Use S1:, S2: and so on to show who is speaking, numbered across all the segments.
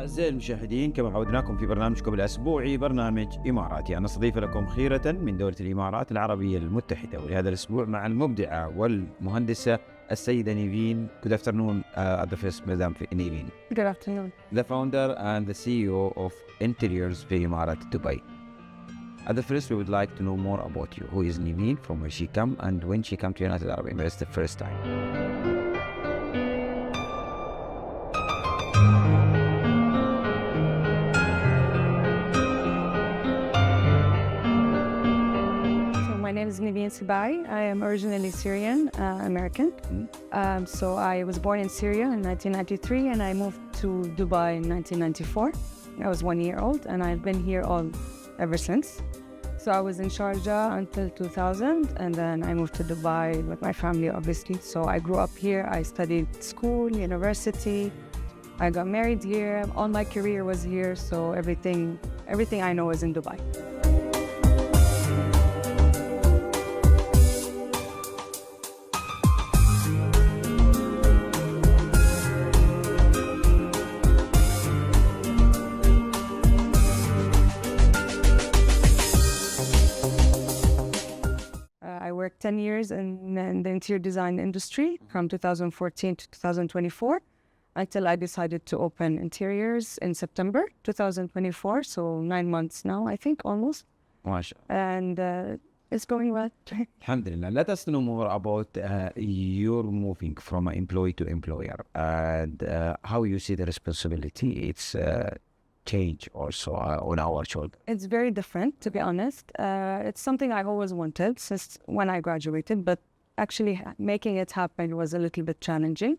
S1: أعزائي المشاهدين، كما عودناكم في برنامجكم الأسبوعي برنامج إماراتي، أنا أستضيف لكم خيرة من دولة الإمارات العربية المتحدة، ولهذا الأسبوع مع المبدعة والمهندسة السيدة نيفين. Good afternoon, the first Madam Niveen.
S2: Good afternoon.
S1: The founder and the CEO of N.terior في إمارات Dubai. At the first, we would like to know more about you. Who is Niveen, from where she come, and when she come to United Arab Emirates the first time?
S2: My name is Niveen Sibai. I am originally Syrian American. So I was born in Syria in 1993 and I moved to Dubai in 1994. I was 1 year old and I've been here ever since. So I was in Sharjah until 2000 and then I moved to Dubai with my family, obviously. So I grew up here. I studied school, university. I got married here. All my career was here. So everything I know is in Dubai. I worked 10 years in the interior design industry from 2014 to 2024 until I decided to open interiors in September 2024. So 9 months now, I think, almost. And it's going well.
S1: Alhamdulillah. Let us know more about your moving from an employee to employer and how you see the responsibility. It's change also on our shoulder.
S2: It's very different, to be honest. It's something I always wanted since when I graduated, but actually making it happen was a little bit challenging.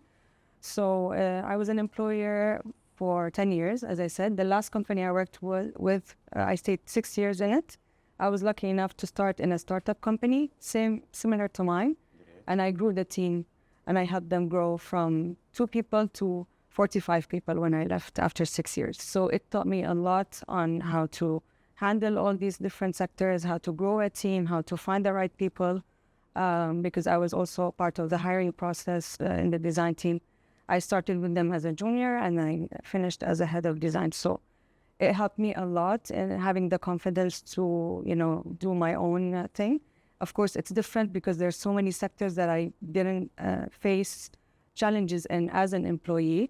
S2: So I was an employer for 10 years, as I said. The last company I worked with, I stayed 6 years in it. I was lucky enough to start in a startup company, similar to mine, and I grew the team and I helped them grow from 2 people to 45 people when I left after 6 years. So it taught me a lot on how to handle all these different sectors, how to grow a team, how to find the right people, because I was also part of the hiring process in the design team. I started with them as a junior and I finished as a head of design. So it helped me a lot in having the confidence to, do my own thing. Of course, it's different because there's so many sectors that I didn't face challenges in as an employee,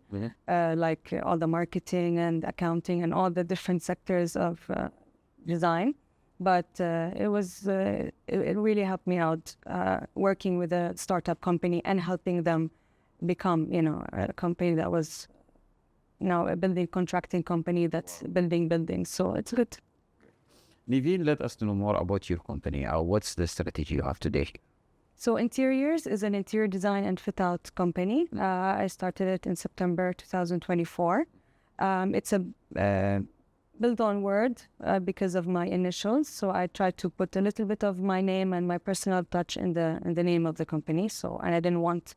S2: like all the marketing and accounting and all the different sectors of design. But it really helped me out working with a startup company and helping them become, a company that was now a building contracting company that's building buildings. So it's good.
S1: Niveen, let us know more about your company. What's the strategy you have today?
S2: So Interiors is an interior design and fit-out company. I started it in September 2024. It's a build-on word because of my initials. So I tried to put a little bit of my name and my personal touch in the name of the company. And I didn't want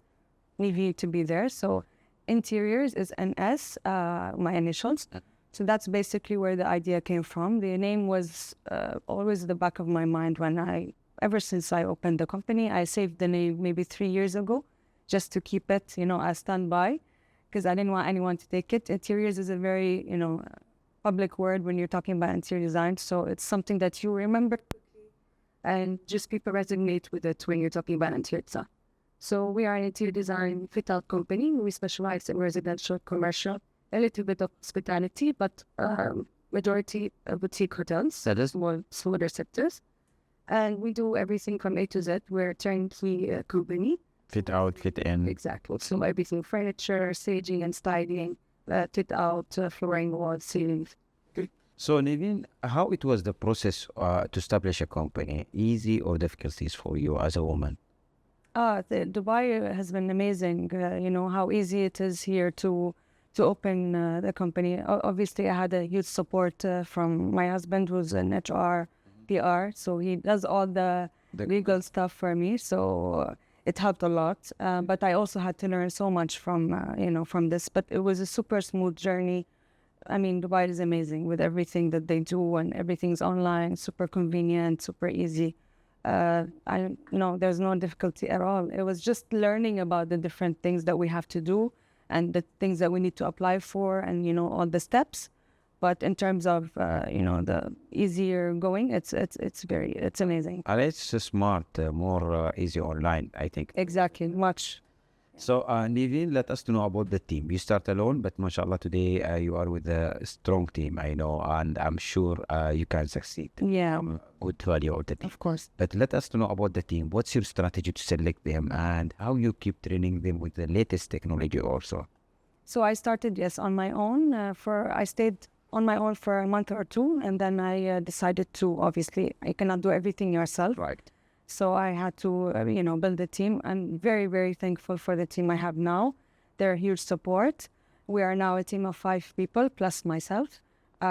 S2: Niveen to be there. So Interiors is NS, my initials. So that's basically where the idea came from. The name was always at the back of my mind ever since I opened the company. I saved the name maybe 3 years ago just to keep it, as standby because I didn't want anyone to take it. Interiors is a very, public word when you're talking about interior design. So it's something that you remember quickly and just people resonate with it when you're talking about interior design. So we are an interior design fit-out company. We specialize in residential, commercial, a little bit of hospitality, but majority boutique hotels, that is smaller sectors. And we do everything from A to Z. We're a turnkey company.
S1: Fit out, fit in.
S2: Exactly. So everything, furniture, staging and styling, fit out, flooring, walls, ceilings.
S1: So Niveen, how it was the process to establish a company? Easy or difficulties for you as a woman?
S2: Dubai has been amazing. How easy it is here to open the company. Obviously, I had a huge support from my husband, who's an HR, PR, so he does all the legal stuff for me. So it helped a lot. But I also had to learn so much from this. But it was a super smooth journey. I mean, Dubai is amazing with everything that they do, and everything's online, super convenient, super easy. There's no difficulty at all. It was just learning about the different things that we have to do and the things that we need to apply for, and all the steps. But in terms of the easier going, it's amazing.
S1: And it's smart, more easy online, I think.
S2: Exactly, much.
S1: So, Niveen, let us know about the team. You start alone, but mashallah, today you are with a strong team, I know, and I'm sure you can succeed.
S2: Yeah.
S1: Good value of the team.
S2: Of course.
S1: But let us know about the team. What's your strategy to select them, and how you keep training them with the latest technology also?
S2: So I started, yes, on my own. I stayed on my own for a month or two, and then I decided to, obviously, you cannot do everything yourself.
S1: Right.
S2: So I had to, build a team. I'm very, very thankful for the team I have now. They're a huge support. We are now a team of 5 people, plus myself,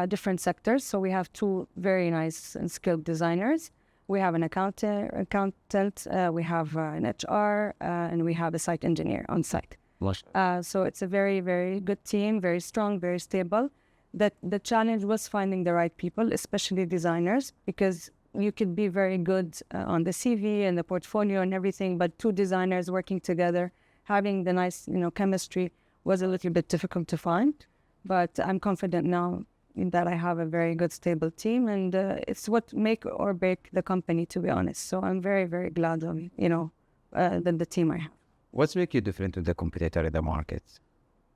S2: different sectors. So we have 2 very nice and skilled designers. We have an accountant, we have an HR, and we have a site engineer on site. So it's a very, very good team, very strong, very stable. The challenge was finding the right people, especially designers, because you could be very good on the CV and the portfolio and everything, but 2 designers working together, having the nice, chemistry was a little bit difficult to find. But I'm confident now in that I have a very good, stable team, and it's what make or break the company, to be honest. So I'm very, very glad of, the team I have.
S1: What's make you different to the competitor in the market?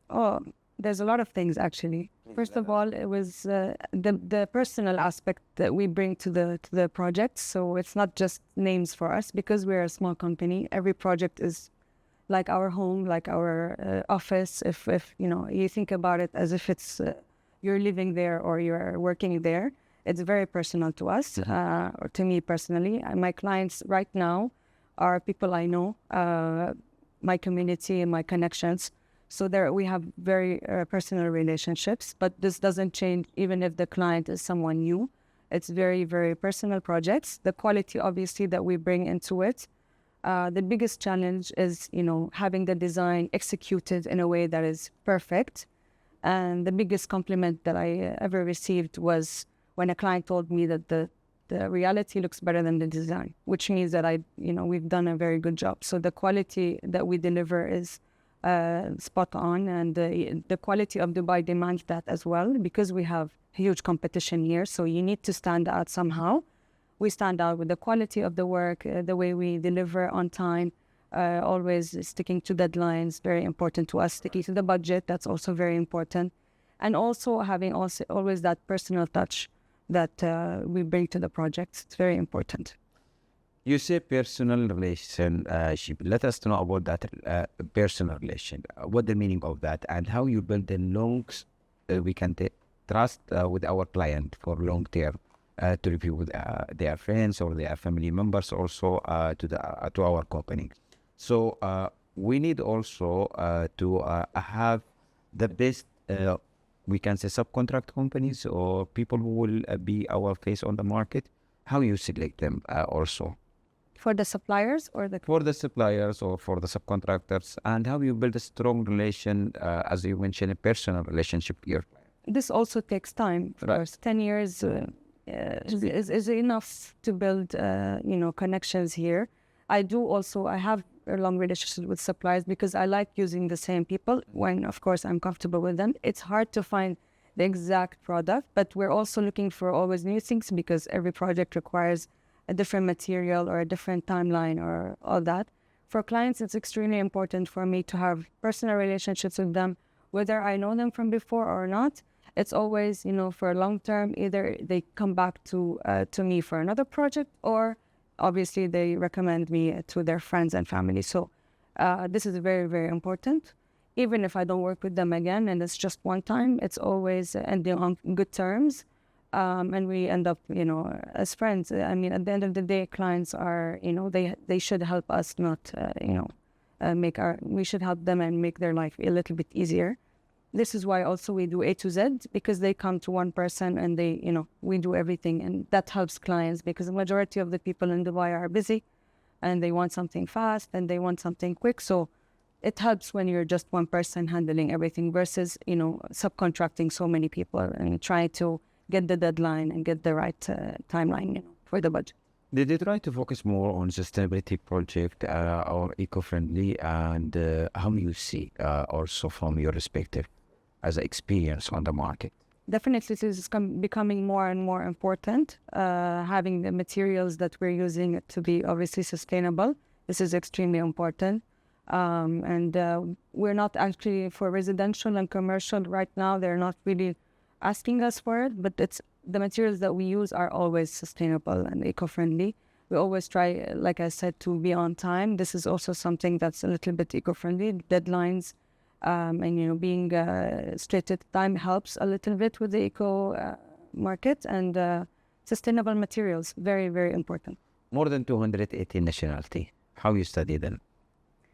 S2: Oh, there's a lot of things, actually. First of all, it was the personal aspect that we bring to the project. So it's not just names for us, because we're a small company. Every project is like our home, like our office. If you think about it as if it's you're living there or you're working there, it's very personal to us, or to me personally. And my clients right now are people I know, my community and my connections. So there we have very personal relationships, but this doesn't change even if the client is someone new. It's very, very personal projects. The quality, obviously, that we bring into it. The biggest challenge is, having the design executed in a way that is perfect. And the biggest compliment that I ever received was when a client told me that the reality looks better than the design, which means that we've done a very good job. So the quality that we deliver is spot on, and the quality of Dubai demands that as well, because we have huge competition here. So you need to stand out somehow. We stand out with the quality of the work, the way we deliver on time, always sticking to deadlines, very important to us. Sticking to the budget, that's also very important, and also having always that personal touch that we bring to the projects. It's very important.
S1: You say personal relationship. Let us know about that personal relation. What the meaning of that, and how you build a long, we can trust with our client for long term, to review with their friends or their family members, also to our company. So we need also to have the best, we can say, subcontract companies or people who will be our face on the market. How you select them also?
S2: For the suppliers or
S1: For the suppliers or for the subcontractors, and how you build a strong relation, as you mentioned, a personal relationship here.
S2: This also takes time.
S1: Right.
S2: First, 10 years is enough to build, connections here. I have a long relationship with suppliers because I like using the same people when, of course, I'm comfortable with them. It's hard to find the exact product, but we're also looking for always new things because every project requires a different material or a different timeline or all that. For clients, it's extremely important for me to have personal relationships with them, whether I know them from before or not. It's always, for a long term, either they come back to me for another project, or obviously they recommend me to their friends and family. So this is very, very important. Even if I don't work with them again and it's just one time, it's always ending on good terms. And we end up, as friends. I mean, at the end of the day, clients are, they should help us, not, we should help them and make their life a little bit easier. This is why also we do A to Z, because they come to one person and they, we do everything. And that helps clients because the majority of the people in Dubai are busy and they want something fast and they want something quick. So it helps when you're just one person handling everything versus, subcontracting so many people and trying to get the deadline and get the right timeline, for the budget.
S1: Did you try to focus more on sustainability project or eco-friendly, and how you see also from your perspective as an experience on the market?
S2: Definitely, this is becoming more and more important. Having the materials that we're using to be obviously sustainable. This is extremely important. And we're not actually, for residential and commercial right now, they're not really asking us for it, but it's the materials that we use are always sustainable and eco-friendly. We always try, like I said, to be on time. This is also something that's a little bit eco-friendly. Deadlines and being straight at time helps a little bit with the eco market, and sustainable materials, very, very important.
S1: More than 280 nationality. How you study them?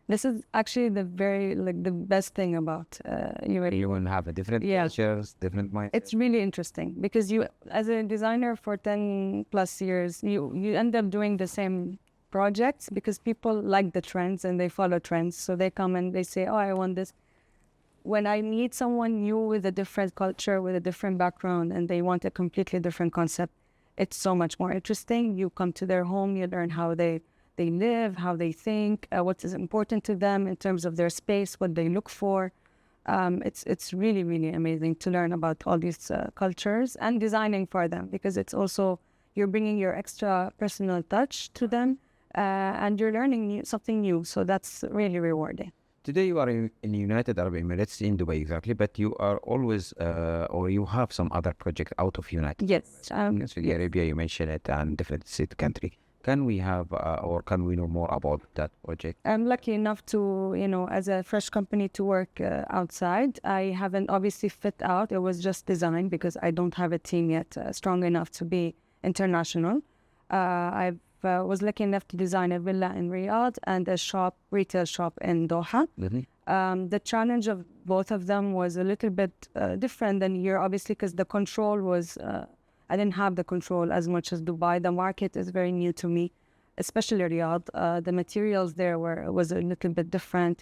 S2: This is actually the best thing about UAE.
S1: You will have a different cultures, different mindsets.
S2: It's really interesting because you, as a designer for 10 plus years, you end up doing the same projects because people like the trends and they follow trends. So they come and they say, oh, I want this. When I meet someone new with a different culture, with a different background, and they want a completely different concept, it's so much more interesting. You come to their home, you learn how they live, how they think, what is important to them in terms of their space, what they look for. It's really, really amazing to learn about all these cultures and designing for them, because it's also, you're bringing your extra personal touch to them and you're learning something new. So that's really rewarding.
S1: Today you are in United Arab Emirates, in Dubai exactly, but you are always, or you have some other project out of United.
S2: Yes.
S1: Saudi Arabia, you mentioned it, and different city country. Can we have, or can we know more about that project?
S2: I'm lucky enough to, as a fresh company, to work outside. I haven't obviously fit out. It was just designed because I don't have a team yet strong enough to be international. I was lucky enough to design a villa in Riyadh and a retail shop in Doha.
S1: Mm-hmm.
S2: The challenge of both of them was a little bit different than here, obviously, because the control was... I didn't have the control as much as Dubai. The market is very new to me, especially Riyadh. The materials there was a little bit different.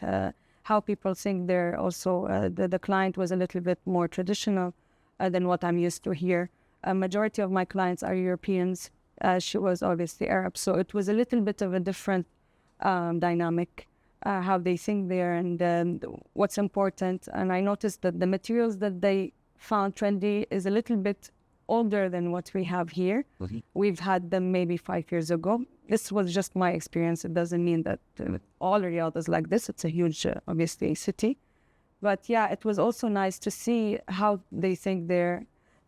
S2: How people think there also, the client was a little bit more traditional than what I'm used to here. A majority of my clients are Europeans. She was obviously Arab. So it was a little bit of a different dynamic, how they think there and what's important. And I noticed that the materials that they found trendy is a little bit older than what we have here.
S1: Mm-hmm.
S2: We've had them maybe 5 years ago. This was just my experience. It doesn't mean that all Riyadh is like this. It's a huge, obviously, city. But yeah, it was also nice to see how they think the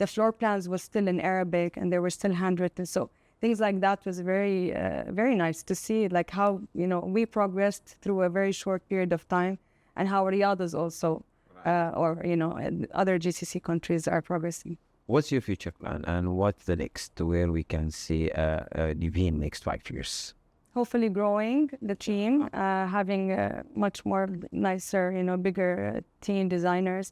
S2: floor plans was still in Arabic and they were still handwritten. So things like that was very, very nice to see, like how, we progressed through a very short period of time, and how Riyadh is also, other GCC countries are progressing.
S1: What's your future plan, and what's the next, where we can see Niveen next 5 years?
S2: Hopefully growing the team, having a much more nicer, bigger team designers.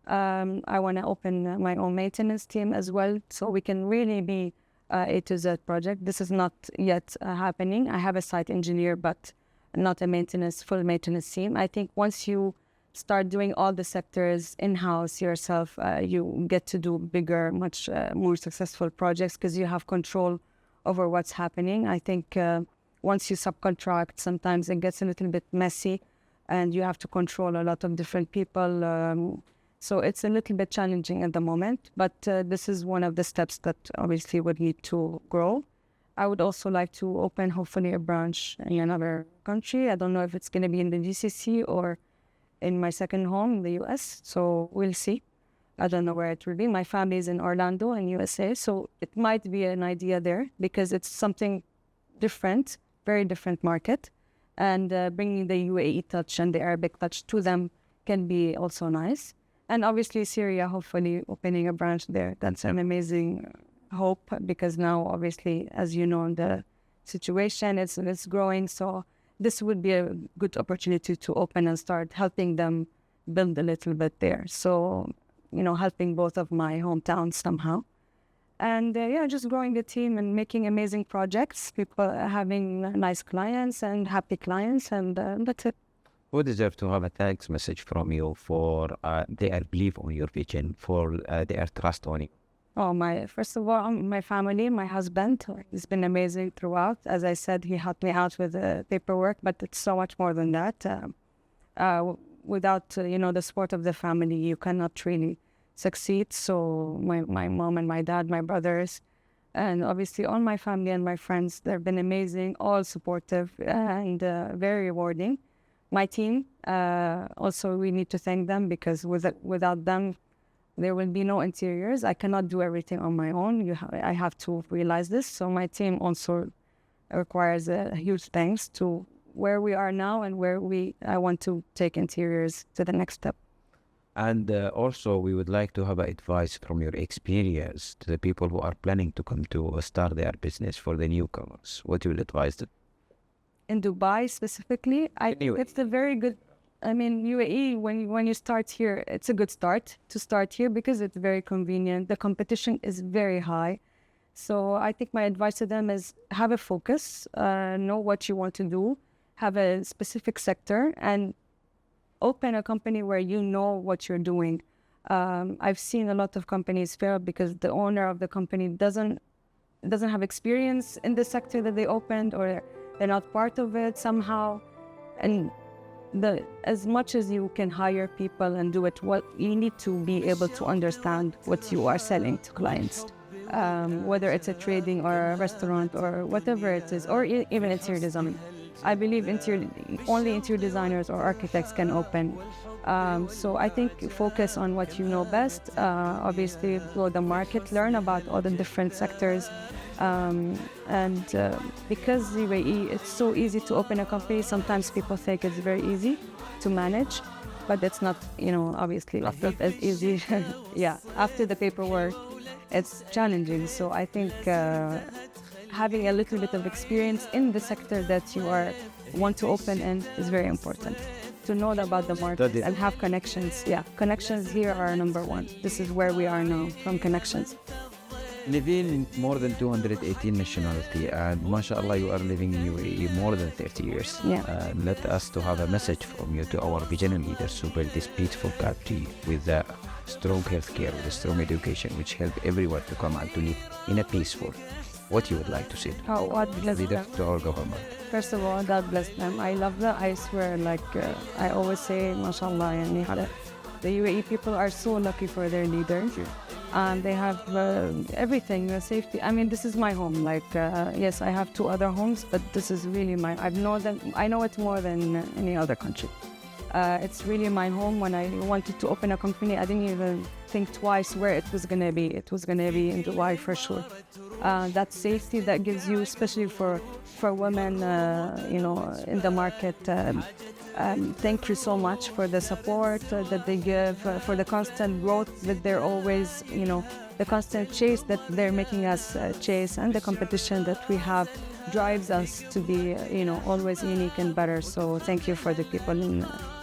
S2: I want to open my own maintenance team as well, so we can really be A to Z project. This is not yet happening. I have a site engineer, but not a full maintenance team. I think once you start doing all the sectors in-house yourself, you get to do bigger, much more successful projects because you have control over what's happening. I think once you subcontract, sometimes it gets a little bit messy and you have to control a lot of different people. So it's a little bit challenging at the moment, but this is one of the steps that obviously would need to grow. I would also like to open hopefully a branch in another country. I don't know if it's going to be in the GCC or in my second home in the US, so we'll see. I don't know where it will be. My family is in Orlando in USA, so it might be an idea there because it's something different, very different market, and bringing the UAE touch and the Arabic touch to them can be also nice. And obviously Syria, hopefully opening a branch there. That's an amazing hope because now obviously, as you know, the situation it's growing, so this would be a good opportunity to open and start helping them build a little bit there. So, helping both of my hometowns somehow. And just growing the team and making amazing projects, people having nice clients and happy clients, and that's it.
S1: Who deserve to have a thanks message from you for their belief on your vision, for their trust on you?
S2: Oh, first of all, my family, my husband, he's been amazing throughout. As I said, he helped me out with the paperwork, but it's so much more than that. Without, the support of the family, you cannot really succeed. So my mom and my dad, my brothers, and obviously all my family and my friends, they've been amazing, all supportive and very rewarding. My team, also we need to thank them, because without them, there will be no interiors. I cannot do everything on my own. I have to realize this. So my team also requires a huge thanks to where we are now and where I want to take interiors to the next step.
S1: And also, we would like to have advice from your experience to the people who are planning to come to start their business, for the newcomers. What you will advise them?
S2: In Dubai specifically, it's a very good. I mean, UAE, when you start here, it's a good start to start here because it's very convenient. The competition is very high. So I think my advice to them is have a focus, know what you want to do, have a specific sector, and open a company where you know what you're doing. I've seen a lot of companies fail because the owner of the company doesn't have experience in the sector that they opened, or they're not part of it somehow. And as much as you can hire people and do it, what you need to be able to understand what you are selling to clients, whether it's a trading or a restaurant or whatever it is, or even interior design. I believe only interior designers or architects can open. So I think focus on what you know best. Obviously, explore the market, learn about all the different sectors. Because UAE, it's so easy to open a company, sometimes people think it's very easy to manage, but it's not, obviously not as easy. Yeah, after the paperwork, it's challenging. So I think having a little bit of experience in the sector that you want to open in is very important. To know about the market and have connections. Yeah, connections here are number one. This is where we are now, from connections.
S1: Niveen, more than 218 nationality, and mashallah, you are living in UAE more than 30 years.
S2: Yeah.
S1: Let us to have a message from you to our visionary leaders who build this beautiful country with a strong healthcare, with a strong education, which help everyone to come and to live in a peaceful. What you would like to say to our government?
S2: First of all, God bless them. I love that. I swear, I always say, mashallah, the UAE people are so lucky for their leaders. They have everything, safety. I mean, this is my home. Yes, I have 2 other homes, but this is really I know it more than any other country. It's really my home. When I wanted to open a company, I didn't even think twice where it was going to be. It was going to be in Dubai for sure. That safety that gives you, especially for women, in the market. Thank you so much for the support that they give, for the constant growth that they're always, the constant chase that they're making us chase, and the competition that we have drives us to be, always unique and better. So thank you for the people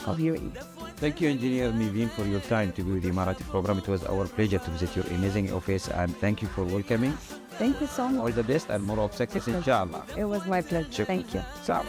S2: of UAE.
S1: Thank you, Engineer Niveen, for your time to be with the EMARATI program. It was our pleasure to visit your amazing office, and thank you for welcoming.
S2: Thank you so much.
S1: All the best and more of success, inshallah.
S2: It was my pleasure. Thank you.
S1: Salam.